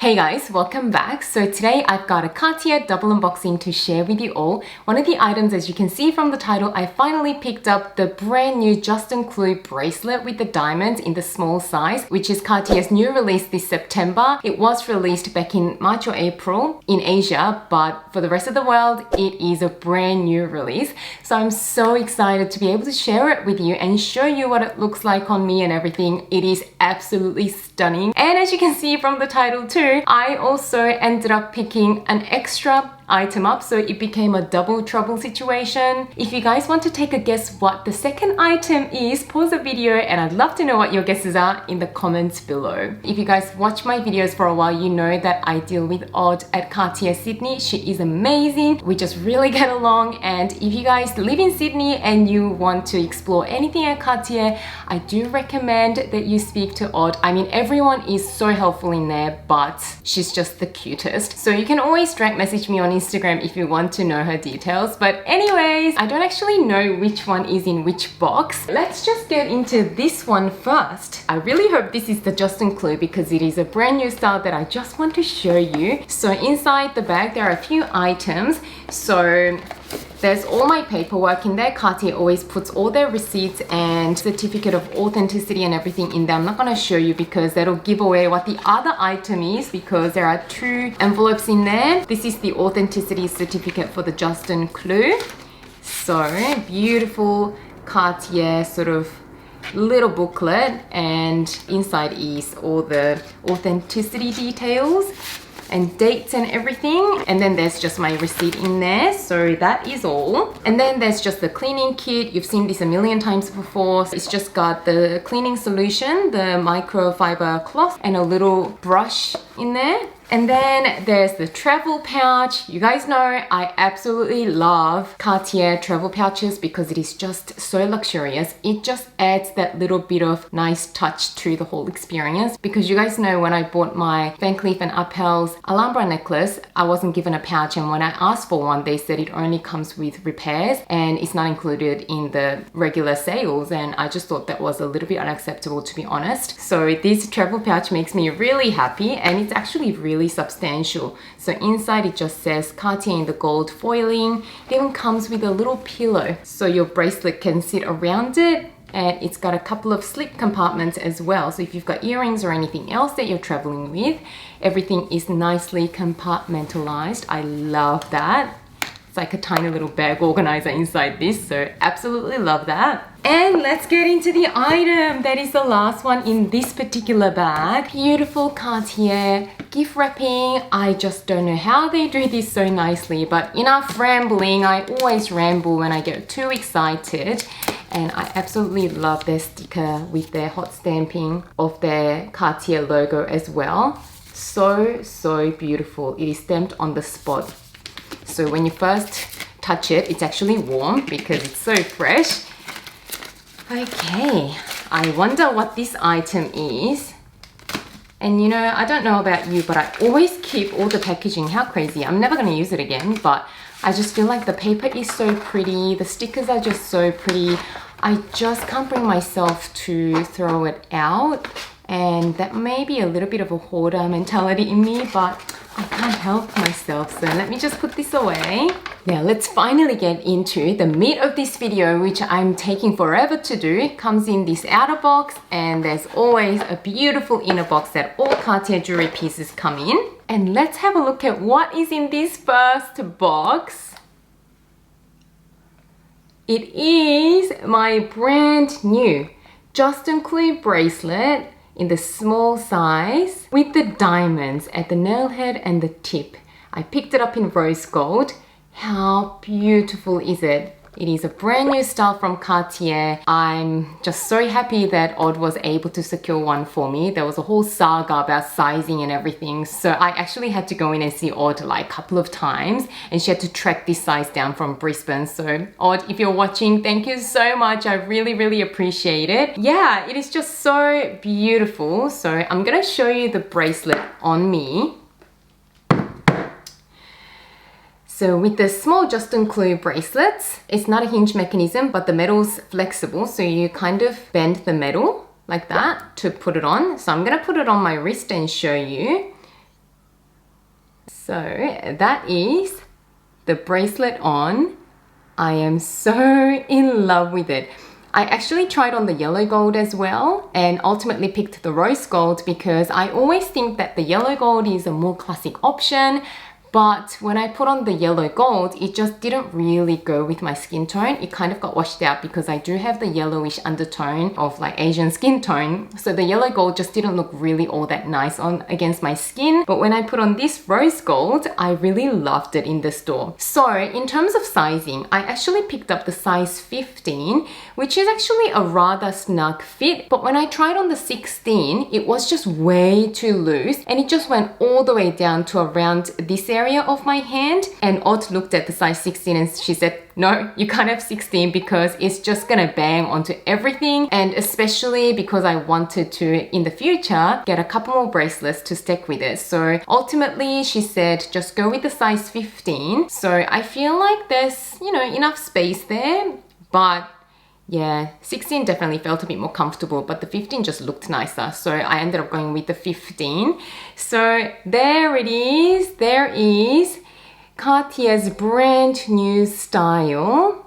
Hey guys, welcome back. So today I've got a Cartier double unboxing to share with you all. One of the items, as you can see from the title, I finally picked up the brand new Juste Clou bracelet with the diamonds in the small size, which is Cartier's new release this September. It was released back in March or April in Asia, but for the rest of the world, it is a brand new release. So I'm so excited to be able to share it with you and show you what it looks like on me and everything. It is absolutely stunning. And as you can see from the title too, I also ended up picking an extra item up, so it became a double trouble situation. If you guys want to take a guess what the second item is, pause the video and I'd love to know what your guesses are in the comments below. If you guys watch my videos for a while, you know that I deal with Odd at Cartier Sydney. She is amazing. We just really get along, and if you guys live in Sydney and you want to explore anything at Cartier, I do recommend that you speak to Odd. I mean, everyone is so helpful in there, but she's just the cutest. So you can always direct message me on Instagram if you want to know her details. But anyways, I don't actually know which one is in which box. Let's just get into this one first. I really hope this is the Juste Clou because it is a brand new style that I just want to show you. So inside the bag there are a few items. So there's all my paperwork in there. Cartier always puts all their receipts and certificate of authenticity and everything in there. I'm not going to show you because that'll give away what the other item is, because there are two envelopes in there. This is the authenticity certificate for the Juste Clou. So beautiful Cartier sort of little booklet, and inside is all the authenticity details and dates and everything. And then there's just my receipt in there, so that is all. And then there's just the cleaning kit. You've seen this a million times before. It's just got the cleaning solution, the microfiber cloth, and a little brush in there. And then there's the travel pouch. You guys know I absolutely love Cartier travel pouches because it is just so luxurious. It just adds that little bit of nice touch to the whole experience, because you guys know when I bought my Van Cleef & Arpels Alhambra necklace, I wasn't given a pouch, and when I asked for one, they said it only comes with repairs and it's not included in the regular sales, and I just thought that was a little bit unacceptable, to be honest. So this travel pouch makes me really happy, and it's actually really substantial. So inside it just says Cartier in the gold foiling. It even comes with a little pillow so your bracelet can sit around it, and it's got a couple of slip compartments as well. So if you've got earrings or anything else that you're traveling with, everything is nicely compartmentalized. I love that. It's like a tiny little bag organizer inside this, so absolutely love that. And let's get into the item that is the last one in this particular bag. Beautiful Cartier gift wrapping. I just don't know how they do this so nicely, but enough rambling. I always ramble when I get too excited. And I absolutely love their sticker with their hot stamping of their Cartier logo as well. So beautiful. It is stamped on the spot. So when you first touch it, it's actually warm because it's so fresh. Okay, I wonder what this item is. And you know, I don't know about you, but I always keep all the packaging. How crazy. I'm never going to use it again, but I just feel like the paper is so pretty. The stickers are just so pretty. I just can't bring myself to throw it out. And that may be a little bit of a hoarder mentality in me, but I can't help myself. So let me just put this away. Now let's finally get into the meat of this video, which I'm taking forever to do. It comes in this outer box, and there's always a beautiful inner box that all Cartier jewelry pieces come in. And let's have a look at what is in this first box. It is my brand new Juste Clou bracelet in the small size with the diamonds at the nail head and the tip. I picked it up in rose gold. How beautiful is it? It is a brand new style from Cartier. I'm just so happy that Odd was able to secure one for me. There was a whole saga about sizing and everything. So I actually had to go in and see Odd like a couple of times, and she had to track this size down from Brisbane. So Odd, if you're watching, thank you so much. I really appreciate it. Yeah, it is just so beautiful. So I'm gonna show you the bracelet on me. So with the small Juste Clou bracelets, it's not a hinge mechanism, but the metal's flexible. So you kind of bend the metal like that to put it on. So I'm gonna put it on my wrist and show you. So that is the bracelet on. I am so in love with it. I actually tried on the yellow gold as well and ultimately picked the rose gold because I always think that the yellow gold is a more classic option. But when I put on the yellow gold, it just didn't really go with my skin tone. It kind of got washed out because I do have the yellowish undertone of like Asian skin tone. So the yellow gold just didn't look really all that nice on against my skin. But when I put on this rose gold, I really loved it in the store. So in terms of sizing, I actually picked up the size 15, which is actually a rather snug fit. But when I tried on the 16, it was just way too loose and it just went all the way down to around this area of my hand. And Ott looked at the size 16 and she said, no, you can't have 16 because it's just gonna bang onto everything. And especially because I wanted to, in the future, get a couple more bracelets to stick with it. So ultimately she said, just go with the size 15. So I feel like there's, you know, enough space there, but yeah, 16 definitely felt a bit more comfortable, but the 15 just looked nicer. So I ended up going with the 15. So there it is. There is Cartier's brand new style.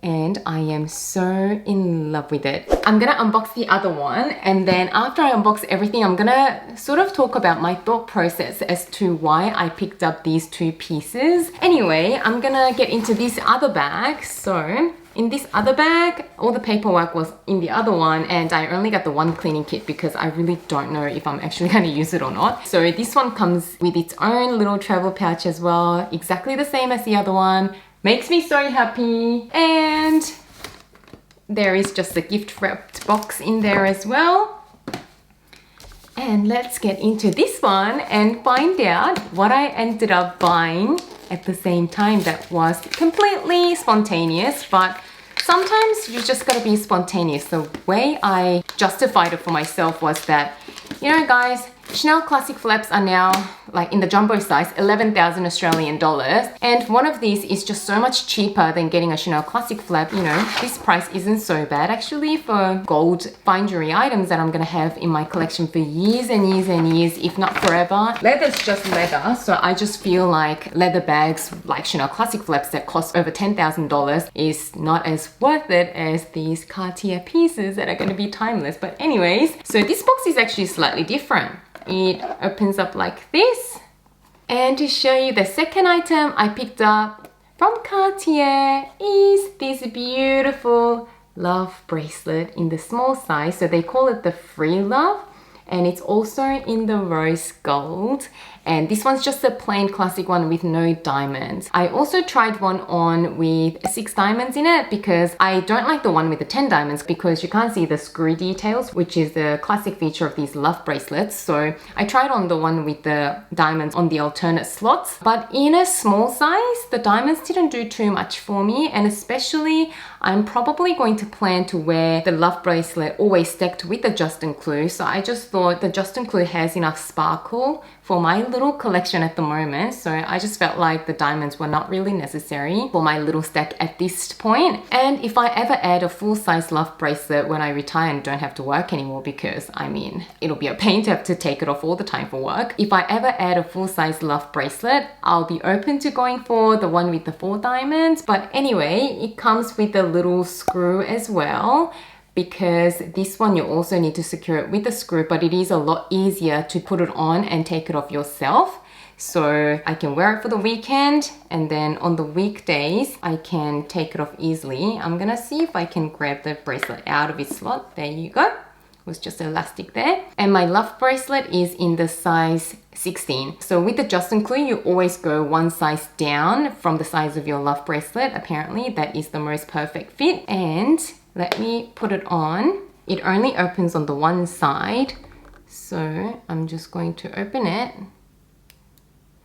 And I am so in love with it. I'm gonna unbox the other one, and then after I unbox everything, I'm gonna sort of talk about my thought process as to why I picked up these two pieces. Anyway, I'm gonna get into this other bag. So in this other bag, all the paperwork was in the other one, and I only got the one cleaning kit because I really don't know if I'm actually gonna use it or not. So this one comes with its own little travel pouch as well, exactly the same as the other one. Makes me so happy. And there is just a gift wrapped box in there as well. And let's get into this one and find out what I ended up buying at the same time that was completely spontaneous, but sometimes you just gotta be spontaneous. The way I justified it for myself was that, you know guys, Chanel Classic Flaps are now, like in the jumbo size, 11,000 Australian dollars. And one of these is just so much cheaper than getting a Chanel Classic Flap. You know, this price isn't so bad actually for gold fine jewelry items that I'm gonna have in my collection for years and years and years, if not forever. Leather's just leather, so I just feel like leather bags like Chanel Classic Flaps that cost over $10,000 is not as worth it as these Cartier pieces that are gonna be timeless. But anyways, so this box is actually slightly different. It opens up like this. And to show you the second item I picked up from Cartier is this beautiful love bracelet in the small size. So they call it the Free Love, and it's also in the rose gold. And this one's just a plain classic one with no diamonds. I also tried one on with 6 diamonds in it because I don't like the one with the 10 diamonds because you can't see the screw details, which is the classic feature of these love bracelets. So I tried on the one with the diamonds on the alternate slots, but in a small size, the diamonds didn't do too much for me. And especially, I'm probably going to plan to wear the love bracelet always stacked with the Juste Clou. So I just thought the Juste Clou has enough sparkle for my little collection at the moment. So I just felt like the diamonds were not really necessary for my little stack at this point. And if I ever add a full-size love bracelet when I retire and don't have to work anymore, because I mean, it'll be a pain to have to take it off all the time for work. If I ever add a full-size love bracelet, I'll be open to going for the one with the 4 diamonds. But anyway, it comes with a little screw as well, because this one you also need to secure it with a screw, but it is a lot easier to put it on and take it off yourself. So I can wear it for the weekend, and then on the weekdays I can take it off easily. I'm gonna see if I can grab the bracelet out of its slot. There you go. It was just elastic there. And my love bracelet is in the size 16. So with the Juste Clou, you always go one size down from the size of your love bracelet. Apparently that is the most perfect fit. And let me put it on. It only opens on the one side. So I'm just going to open it.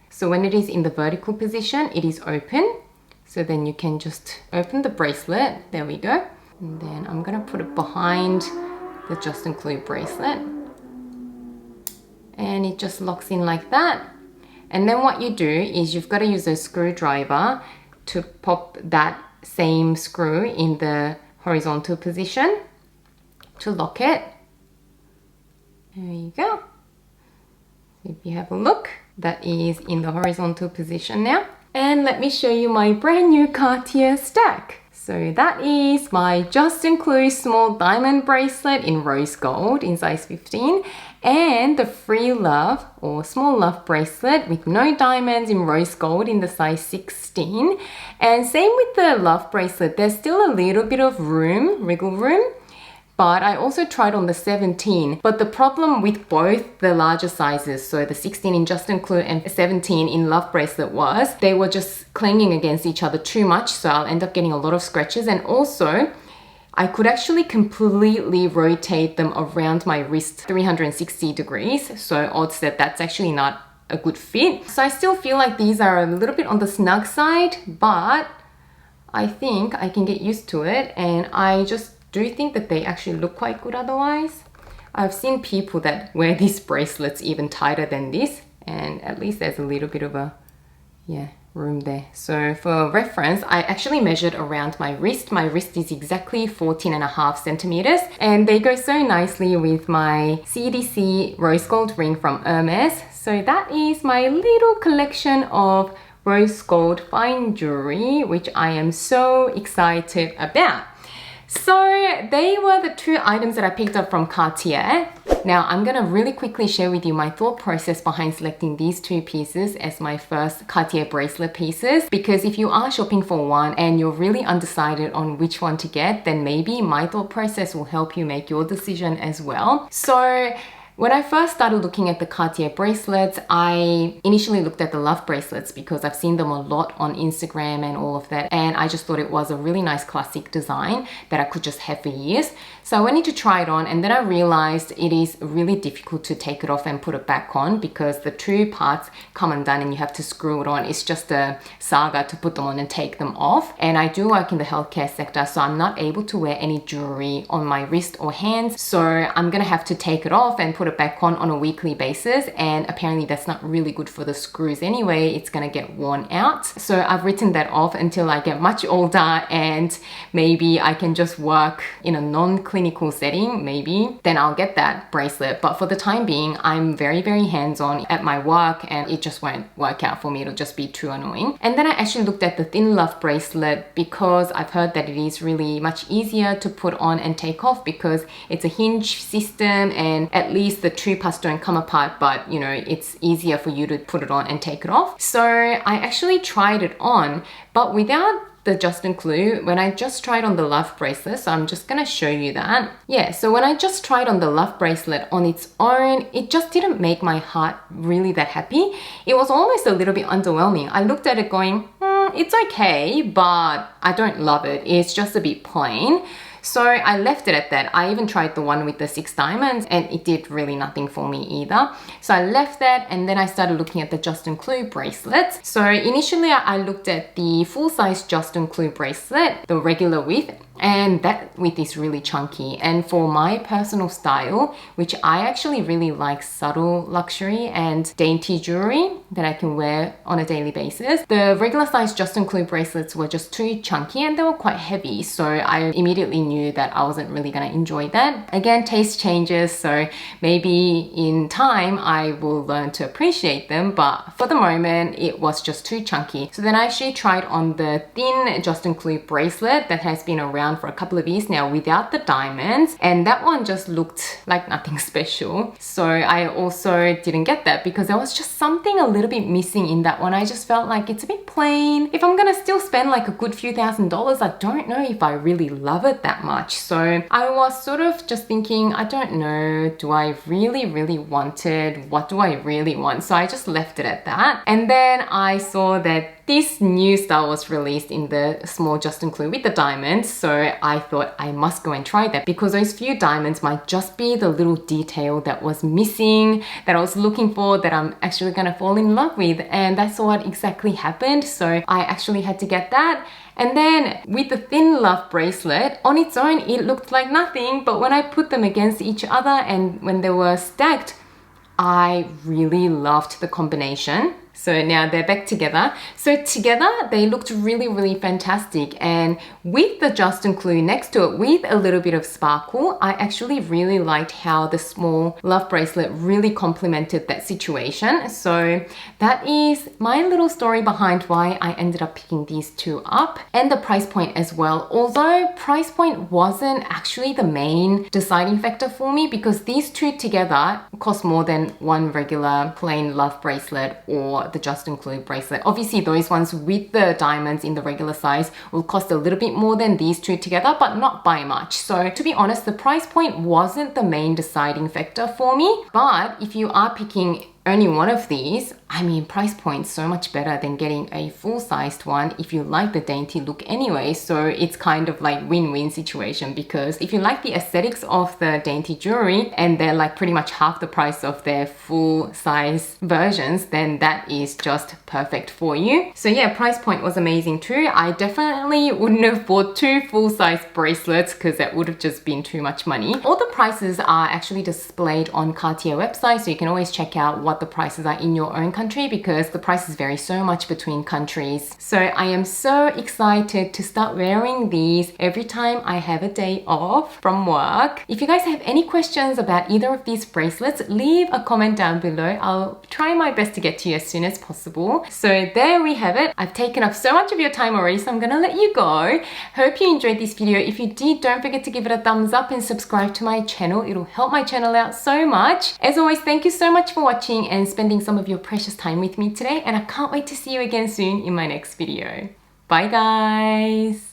So when it is in the vertical position, it is open. So then you can just open the bracelet. There we go. And then I'm gonna put it behind the Juste Clou bracelet. And it just locks in like that. And then what you do is you've got to use a screwdriver to pop that same screw in the horizontal position to lock it. There you go. If you have a look, that is in the horizontal position now. And let me show you my brand new Cartier stack. So that is my Juste Clou small diamond bracelet in rose gold in size 15, and the Free Love or Small Love bracelet with no diamonds in rose gold in the size 16. And same with the Love bracelet, there's still a little bit of room, wriggle room. But I also tried on the 17. But the problem with both the larger sizes, so the 16 in Juste Clou and 17 in Love bracelet, was they were just clanging against each other too much, so I'll end up getting a lot of scratches. And also, I could actually completely rotate them around my wrist 360 degrees, so odds that that's actually not a good fit. So I still feel like these are a little bit on the snug side, but I think I can get used to it, and I just do think that they actually look quite good otherwise. I've seen people that wear these bracelets even tighter than this, and at least there's a little bit of a, room there. So for reference, I actually measured around my wrist. My wrist is exactly 14.5 centimeters, and they go so nicely with my CDC rose gold ring from Hermes. So that is my little collection of rose gold fine jewelry, which I am so excited about. So they were the two items that I picked up from Cartier. Now I'm gonna really quickly share with you my thought process behind selecting these two pieces as my first Cartier bracelet pieces, because if you are shopping for one and you're really undecided on which one to get, then maybe my thought process will help you make your decision as well. So when I first started looking at the Cartier bracelets, I initially looked at the Love bracelets because I've seen them a lot on Instagram and all of that, and I just thought it was a really nice classic design that I could just have for years. So I went in to try it on, and then I realized it is really difficult to take it off and put it back on because the two parts come undone and you have to screw it on. It's just a saga to put them on and take them off. And I do work in the healthcare sector, so I'm not able to wear any jewelry on my wrist or hands. So I'm gonna have to take it off and put it back on a weekly basis, and apparently that's not really good for the screws anyway. It's gonna get worn out. So I've written that off until I get much older and maybe I can just work in a non-clinical setting, maybe then I'll get that bracelet. But for the time being, I'm very hands-on at my work, and it just won't work out for me. It'll just be too annoying. And then I actually looked at the Thin Love bracelet because I've heard that it is really much easier to put on and take off because it's a hinge system, and at least the two parts don't come apart, but you know, it's easier for you to put it on and take it off. So I actually tried it on, but without the Juste Clou, when I just tried on the Love bracelet, so I'm just gonna show you that. Yeah, so when I just tried on the Love bracelet on its own, it just didn't make my heart really that happy. It was almost a little bit underwhelming. I looked at it going, it's okay, but I don't love it. It's just a bit plain. So I left it at that. I even tried the one with the 6 diamonds and it did really nothing for me either. So I left that, and then I started looking at the Juste Clou bracelets. So initially I looked at the full-size Juste Clou bracelet, the regular width, and that width is really chunky. And for my personal style, which I actually really like subtle luxury and dainty jewelry that I can wear on a daily basis, the regular size Juste Clou bracelets were just too chunky and they were quite heavy. So I immediately knew that I wasn't really gonna enjoy that. Again, taste changes, so maybe in time I will learn to appreciate them, but for the moment it was just too chunky. So then I actually tried on the thin Juste Clou bracelet that has been around for a couple of years now without the diamonds, and that one just looked like nothing special. So I also didn't get that because there was just something a little bit missing in that one. I just felt like it's a bit plain. If I'm gonna still spend like a good few $1,000s, I don't know if I really love it that much. So I was sort of just thinking, I don't know, do I really want it? What do I really want? So I just left it at that. And then I saw that this new style was released in the small Juste Clou with the diamonds, so I thought I must go and try that because those few diamonds might just be the little detail that was missing, that I was looking for, that I'm actually gonna fall in love with, and that's what exactly happened. So I actually had to get that. And then with the Thin Love bracelet, on its own it looked like nothing, but when I put them against each other and when they were stacked, I really loved the combination. So now they're back together. So together they looked really fantastic, and with the Juste and Clou next to it with a little bit of sparkle, I actually really liked how the small love bracelet really complemented that situation. So that is my little story behind why I ended up picking these two up, and the price point as well. Although price point wasn't actually the main deciding factor for me, because these two together cost more than one regular plain love bracelet or the Juste and Clou bracelet. Obviously those ones with the diamonds in the regular size will cost a little bit more than these two together, but not by much. So to be honest, the price point wasn't the main deciding factor for me. But if you are picking only one of these, I mean, price point's so much better than getting a full-sized one if you like the dainty look anyway. So it's kind of like win-win situation, because if you like the aesthetics of the dainty jewelry and they're like pretty much half the price of their full-size versions, then that is just perfect for you. So yeah, price point was amazing too. I definitely wouldn't have bought two full-size bracelets because that would have just been too much money. All the prices are actually displayed on Cartier website, so you can always check out what the prices are in your own country, because the prices vary so much between countries. So I am so excited to start wearing these every time I have a day off from work. If you guys have any questions about either of these bracelets, leave a comment down below. I'll try my best to get to you as soon as possible. So there we have it. I've taken up so much of your time already, so I'm gonna let you go. Hope you enjoyed this video. If you did, don't forget to give it a thumbs up and subscribe to my channel. It'll help my channel out so much. As always, thank you so much for watching and spending some of your precious time with me today, and I can't wait to see you again soon in my next video. Bye guys!